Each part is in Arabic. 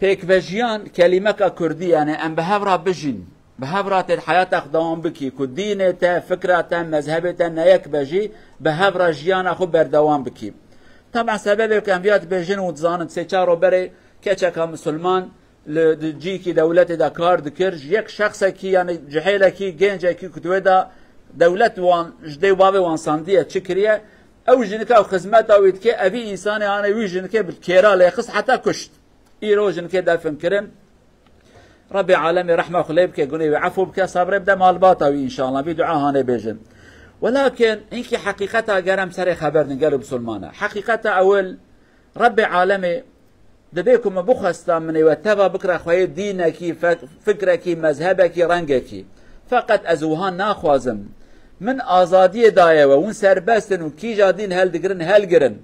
پیکوژیان کلمه کردی یعنی ام به هفرا بجین به هفرا تد حیات دوام بکی که دین تا فکر تا مذهب تا نیک بجی به هفرا جیان خو بردوام بکی. طبعا سبب که انبیات بجین و تزانند سه چارو بره که مسلمان لجی کی دولت دا کار دکرج یک شخص کی یعنی جهیل کی گنج کی کتوه دا دولت وان جدی باب وان ساندیه چکریه او جنک او خدمت اوید که ابي انسان یعنی وی جنک بالکیرا لخص حتی کشت ایرو جنک دفن کرن رب العالمین رحمه خلیب که گونی عفو بک صبر بده مال باطوی ان شاء الله بی دعا هانه بجن ولكن اینکه حقیقتا گرم سر خبر نگرو مسلمانه حقیقتا اول رب العالمین دبيكم بخستا من وتبا بكره خوي دينك فكرك مذهبك رنگك فقط ازوهان ناخوازم من آزادی دایه و اون سربستن و کی جادین هل دگرن هل گرن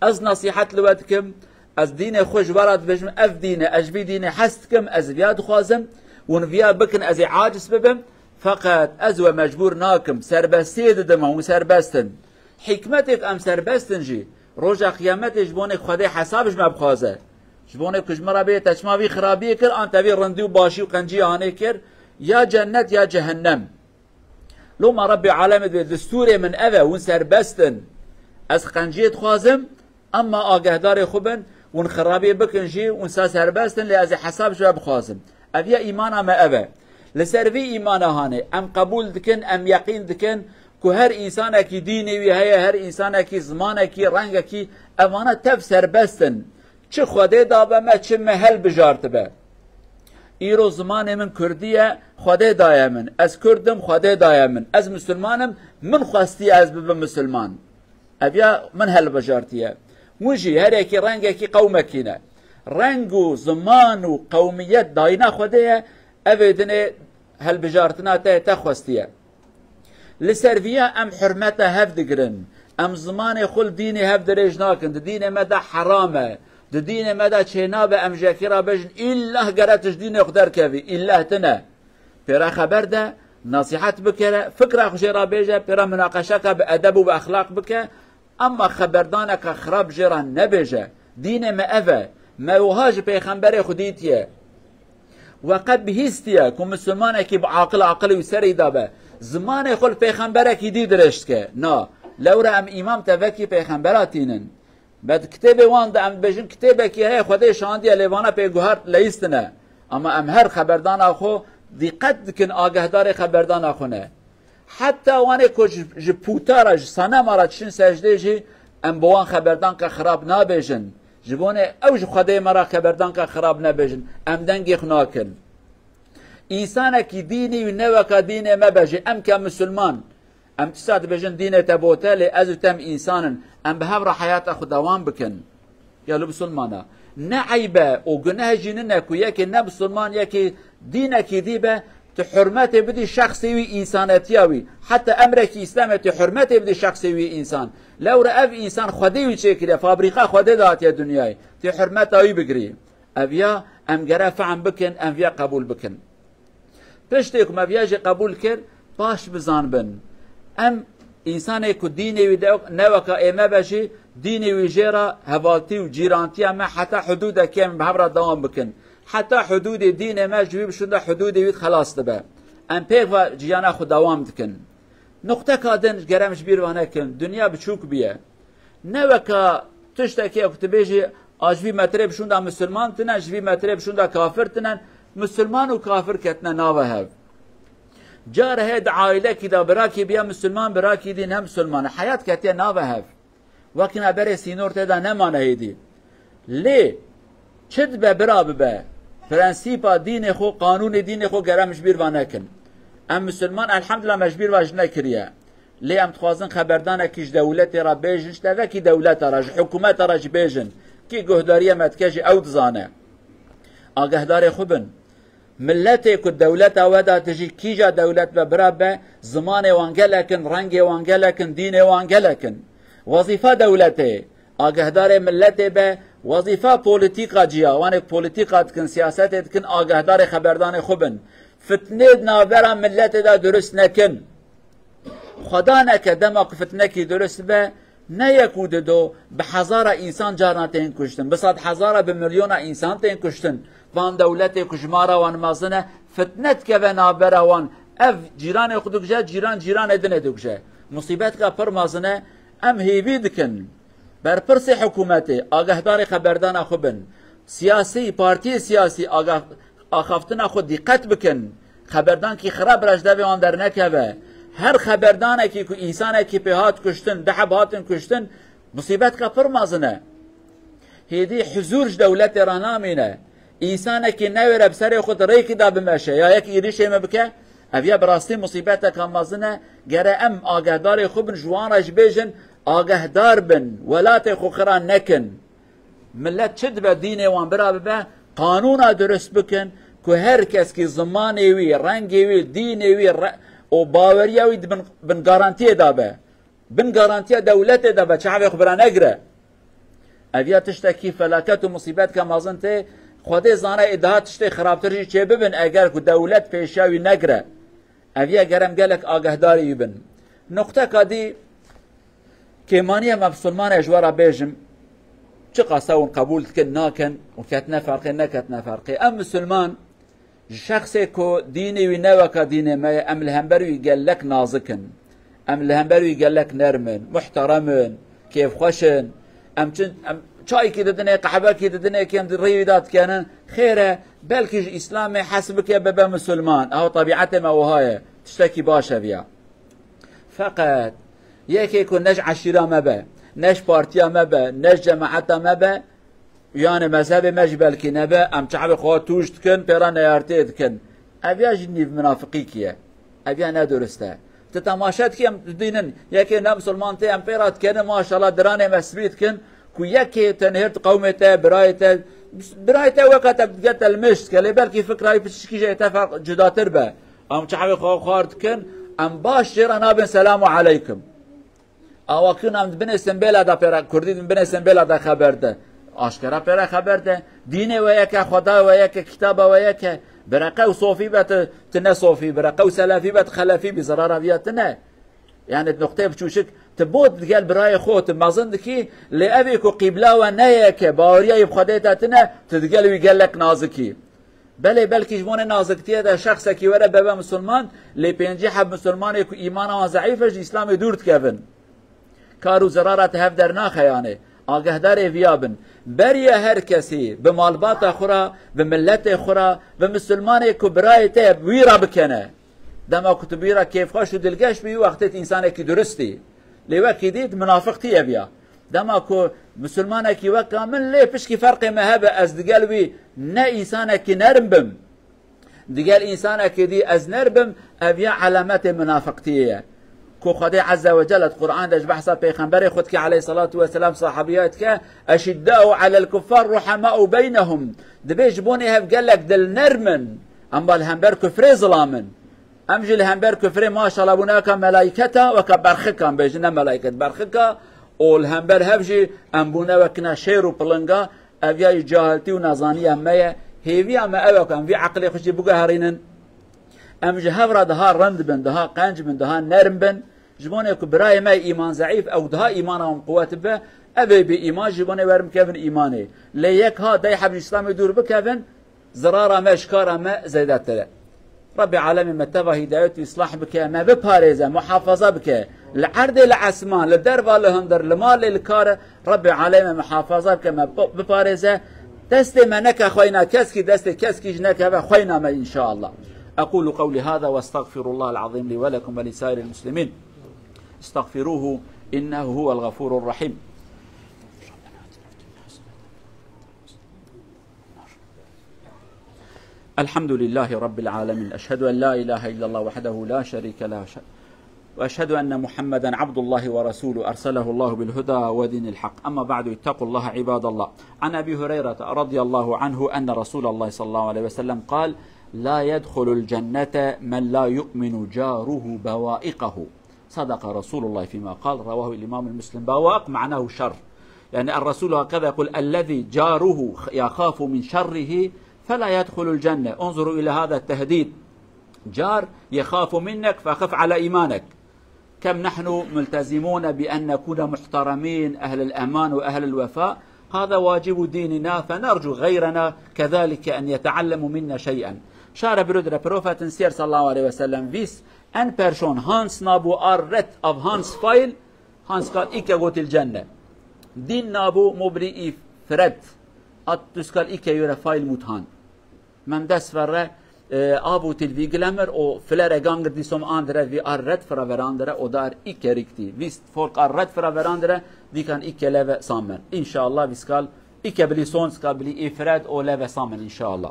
از نصیحت لوتکم از دین خوش برات بجم اف دین اجبی دین حستکم از بیاد خوازم ون ویا بکن از عاجز ببم فقط از و مجبور ناکم سربستی ددم و سربستن حکمتك ام سربستن جی روز قیامت جبونه خدا حسابش مبخازه جبونه کجمرا به تشماوی خرابی کر آن تبی رندی و باشی و قنجی آنه کر یا جنت یا جهنم لو ما رب العالمین به دستور من اوه ون سربستن از قنجیت خوازم اما آگهدار خوبن ون خرابی بکنجی ون سربستن لی از حسابش مبخازم اویا ایمان اما اوه لسروی ایمان هانه ام قبول دکن ام یقین دکن که هر انسان کی دینی وی هیا هر انسان کی زمان کی رنگ کی امانه تف سربستن چه خدا دابه ما چه محل بجارت به ایرو زمان من کردیه خدا دایه من از کردم خدا دایه من از مسلمانم من خواستی از بب مسلمان ابیا من هل بجارتیه وجی هر کی رنگ کی قوم کینه رنگ و زمان و قومیت داینا خدایه اودنه هل بجارتنا تا خواستیه لسرویا ام حرمته هف دگرن ام زمان خل دینی هف درج ناکن دین مدا حرامه دین مدا چناب ام جاکرا بجن الا گراتش دین خدر کوي الا تنه پیرا خبر ده نصیحت بکره فکر خوش را بجه پیرا مناقشه که به ادب و اخلاق بکه اما خبردانه که خراب جران نبجه دین ما اوه موهاج پیغمبر خودیتیه وقد بهستیه که مسلمانه که بعاقل عقل و سری دابه زمان خل پیغمبره کی دی درشت که نه لورا ام امام توکی پیغمبراتینن بعد کتاب وان ده ام بجن کتابه کی هی خدای شاندی لیوانا پیگوهر لیستنه اما ام هر خبردان اخو دقت کن آگهدار خبردان اخونه حتی وانه کج پوتارا سنه مرا چین سجده جی ام بوان خبردان که خراب نبیجن جبونه اوج خدای مرا خبردان که خراب نبیجن ام دنگی خناکن انسان کی دینی و نوکا دین ما بجه ام که مسلمان ام تساد بجن دین تبوتل از تم انسان ام به هر حیات خود دوام بکن یا لو مسلمانا نه عیبه و گناه جنن کو یکی نه مسلمان یکی دین کی دیبه تو حرمت بدی شخصی و انسانیتیاوی حتی امر کی اسلام تو حرمت بدی شخصی و انسان لو را اف انسان خودی و چه کړه فابریکه خودی دات دنیای تو حرمت اوی بگری اویا ام گره فهم بکن ام ویا قبول بکن پشتی که مبیاج قبول کرد باش بزان بن ام انسان که دینی و نوکا ایمه بشی دینی و جیرا هوالتی و جیرانتی اما حتی حدود کم به همراه دوام بکن حتی حدود دین ما جویب شده حدود وید خلاص دبه ام پیک و جیانا خود دوام دکن نقطه کادن گرمش بیروانه کن دنیا بچوک بیه نوکا تشتکی اکتبیجی آجوی مطرب شونده مسلمان تنن جوی مطرب شونده کافر تنن مسلمان و کافر کتنا ناوه هف جار هید عائله کی دا براکی بیا مسلمان براکی دین هم مسلمان حیات کتی ناوه هف وکنا بره سینور تدا نمانه هیدی لی چد به برا ببه پرنسیپا دین خو قانون دین خو گرمش بیروانه کن ام مسلمان الحمدلله مجبیر واج نکریه لی ام تخوازن خبردانه کش دولت را بیجن شتوه کی دولت را حکومت را بیجن کی گهداری مدکج او دزانه آگهدار خوبن ملت که دولت ودا تجی کیجا دولت به برابه زمان وانگلکن رنگ وانگلکن دین وانگلکن وظیفه دولته آگهدار ملت به وظیفه پولیتیکا جیا وانه پولیتیکا کن سیاست کن آگهدار خبردان خوبن فتنه نابرا ملت دا درست نکن خدا نکه دما که فتنه کی درست به نيكود دو بحزارة إنسان جارنا تين كشتن بصد حزارة بمليون إنسان تين كشتن وان دولتي كجمارة وان مازنة فتنت كبه نابرا وان اف جيران خودك جا جيران ادن ادوك جا مصيبت کا پر مازنه ام هیوی دکن بر پرس حکومتی آگهدار خبردان خوبن سیاسی پارتی سیاسی آخافتن خود دقت بکن خبردان کی خراب رجده به آن در نکوه هر خبردان کی که انسان کی پیهات کشتن دحب هاتن کشتن مصیبت کا پر مازنه هیدی حضورش دولت رانامینه انسان کی نوره بسر خود ریک دا بمشه یا یک ایریشه مبکه اویا براستی مصیبت کام مازنه گره ام آگهدار خوبن جوان رج بیجن آگهدار بن ولات خوخران نکن ملت چد به دین وان برا به قانون درست بکن که هر کس کی زمانی وی رنگی وی دینی وی او باوری وی بن گارانتی دابه بن گارانتی دولت دابه چه خبران اگره اویا تشتکی فلاکت و مصیبت کام مازنته خود زانه ادعا تشتی خرابترشی چه ببن اگر که دولت پیشاوی نگره اویا گرم گلک آگهداری بن نقطه کدی که مانی مسلمان اجوارا بیجم چه قصاون قبول کن ناکن و کتنا فرقی نکتنا فرقی ام مسلمان شخصی که دینی وی نوکا دینی ما ام لهمبروی گلک نازکن ام لهمبروی گلک نرمن محترمن کیف خوشن ام چای کی ددنه قحبه کی ددنه کیم ریدات کنن خیره بلکه اسلام حسب که به مسلمان او طبیعت ما وهای تشتکی باشه بیا فقط یکی که نش عشیره مبه نش پارتیا مبه نش جماعت مبه یعنی مذهب مش بلکی نبه ام چعب خواه توشت کن پیرا نیارتید کن اویا جنیف منافقی کیه اویا ندرسته تتماشد کیم دینن یکی نه مسلمان تی ام پیرات کنه ماشاءالله درانه مسبیت کن کو یکی تنهرت قومته برایته وقت بگت المشت کلی بلکی فکرهای پشکی جایته فرق جداتر به ام چعب خواه خارد کن ام باش جرانا بن سلام علیکم اواکن ام بن سنبیل دا پیرا کردی بن سنبیل دا خبر ده آشکارا پیرا خبر ده دین و یک خدا و یک کتاب و یک برقه و صوفی بات تنه صوفی برقه و سلفی بات خلفی بزرار بیات نه یعنی نقطه بچوشک تبود دگل برای خود مازند کی لعبی کو قبله و نه که باوریای بخدایت تنه تدگل وی گلک نازکی بله بلکه جمون نازکتیه ده شخص کی وره به مسلمان لی پنجی حب مسلمان کو ایمان و ضعیفش اسلام دورت کردن کارو ضرارت هف در ناخیانه آگهدار ویابن بری هر کسی به مالبات خورا به ملت خورا به مسلمان کو برای ته ویرا بکنه دما کتبیرا کیف خوش و دلگش بی وقت انسان کی درستی لیوا کی دید منافق تی بیا دما کو مسلمان کی و کامل لی پشکی فرق مهبه از دگل وی نه انسان کی نرم بم دگل انسان کی دی از نربم اویا علامت منافقتیه کو خدای عز وجل القرآن داش بحثا پیغمبر خود که علیه الصلاة والسلام صحابیات که اشداء علی الكفار رحماء بینهم دبیج بونی هف گلک دل نرمن اما الهمبر کفر ظلامن امجل الهمبر کفر ما شاء الله بناک ملائکتا و کبرخکا بیجن ملائکت برخکا و الهمبر هفجی ام بونا وکنا شیر و پلنگا اویای جاهلتی و نزانی امیه هیوی اما اوکا ام وی عقلی خوشی بگه هرینن ام جهور دها رند بن دها قنج بن دها نرم بن جبونه که برای ما ایمان ضعیف او دها ایمان هم قوت به اوی به ایمان جبونه ورم کبن ایمانه لیک ها دای حبل اسلام دور بکبن ضرار ما اشکار ما زیادت تره رب العالمین متوا هدایت و اصلاح بکه ما بپارزه محافظه بکه لعرض العسمان لدرب لهندر لمال للکار رب العالمین محافظه بکه ما بپارزه دست ما نکه خوینا کسکی دست کسکی نکه خوینا ما ان شاء الله أقول قولي هذا واستغفر الله العظيم لي ولكم ولسائر المسلمين استغفروه إنه هو الغفور الرحيم الحمد لله رب العالمين أشهد أن لا إله إلا الله وحده لا شريك له وأشهد أن محمدا عبد الله ورسوله أرسله الله بالهدى ودين الحق أما بعد اتقوا الله عباد الله عن أبي هريرة رضي الله عنه أن رسول الله صلى الله عليه وسلم قال لا يدخل الجنة من لا يؤمن جاره بوائقه صدق رسول الله فيما قال رواه الإمام المسلم بوائق معناه شر يعني الرسول هكذا يقول الذي جاره يخاف من شره فلا يدخل الجنة انظروا إلى هذا التهديد جار يخاف منك فخف على إيمانك كم نحن ملتزمون بأن نكون محترمين أهل الأمان وأهل الوفاء، هذا واجب ديننا، فنرجو غيرنا كذلك أن يتعلموا منا شيئا. شار برودر بروفات سير صلى الله عليه وسلم فيس أن بيرشون هانس نابو أرت أف هانس فايل هانس قال إيكا قوت الجنة دين نابو مبري فرد أتسكال إيكا يورا فايل متهان من دس فره آبو تلوی گلمر و فلره گانگر دیسم آندره وی آرد فرا وراندره و دار ایکه ریکتی ویست فولک آرد فرا وراندره دی کن ایکه لوه سامن انشاءالله ویسکال ایکه بلی سونسکال بلی افراد و لوه سامن انشاءالله.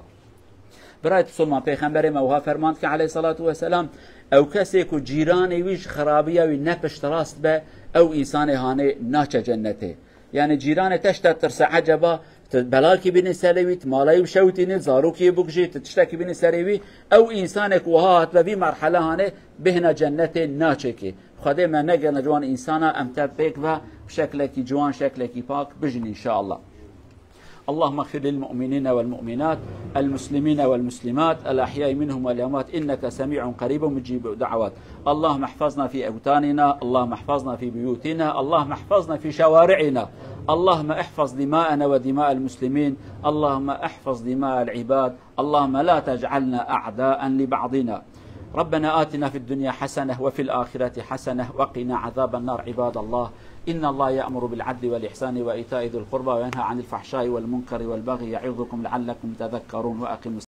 برای سلمان پیغمبر موها فرماند که علیه الصلاة والسلام او کسی که جیرانی ویش خرابیه و نپشت راست به او انسان هانه ناچه جنته، یعنی جیران تشت ترس عجبا بلاکی بین سرویت مالای بشوتینی زاروکی بکجی تشتکی بین سروی او انسانک وهات و بی مرحله هانه بهنا جنت ناچکی خدا من نگن جوان انسانا امتب بیک و شکلکی جوان شکلکی پاک بجن ان شاء الله. اللهم اغفر للمؤمنين والمؤمنات المسلمين والمسلمات الأحياء منهم والأموات إنك سميع قريب مجيب دعوات. اللهم احفظنا في أوطاننا، اللهم احفظنا في بيوتنا، اللهم احفظنا في شوارعنا، اللهم احفظ دماءنا ودماء المسلمين، اللهم احفظ دماء العباد، اللهم لا تجعلنا أعداء لبعضنا. ربنا آتنا في الدنيا حسنة وفي الآخرة حسنة وقنا عذاب النار. عباد الله إن الله يأمر بالعدل والإحسان وإيتاء ذي القربى وينهى عن الفحشاء والمنكر والبغي يعظكم لعلكم تذكرون. وأقيموا